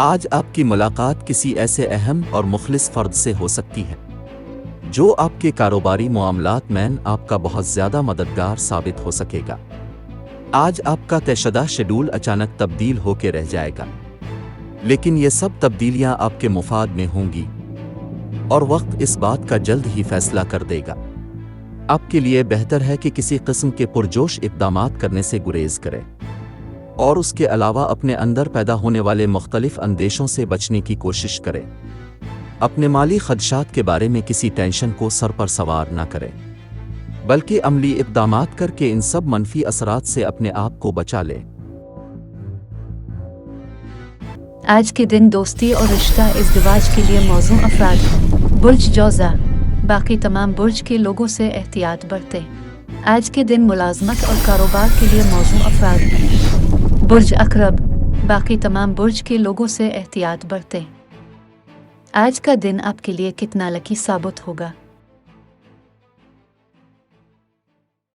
آج آپ کی ملاقات کسی ایسے اہم اور مخلص فرد سے ہو سکتی ہے جو آپ کے کاروباری معاملات میں آپ کا بہت زیادہ مددگار ثابت ہو سکے گا۔ آج آپ کا طے شدہ شیڈول اچانک تبدیل ہو کے رہ جائے گا، لیکن یہ سب تبدیلیاں آپ کے مفاد میں ہوں گی اور وقت اس بات کا جلد ہی فیصلہ کر دے گا۔ آپ کے لیے بہتر ہے کہ کسی قسم کے پرجوش اقدامات کرنے سے گریز کریں اور اس کے علاوہ اپنے اندر پیدا ہونے والے مختلف اندیشوں سے بچنے کی کوشش کریں۔ اپنے مالی خدشات کے بارے میں کسی ٹینشن کو سر پر سوار نہ کریں، بلکہ عملی اقدامات کر کے ان سب منفی اثرات سے اپنے آپ کو بچا لیں۔ آج کے دن دوستی اور رشتہ ازدواج کے لیے موزوں افراد برج جوزہ، باقی تمام برج کے لوگوں سے احتیاط برتیں۔ آج کے دن ملازمت اور کاروبار کے لیے موزوں افراد برج عقرب، باقی تمام برج کے لوگوں سے احتیاط برتیں۔ آج کا دن آپ کے لیے کتنا لکی ثابت ہوگا؟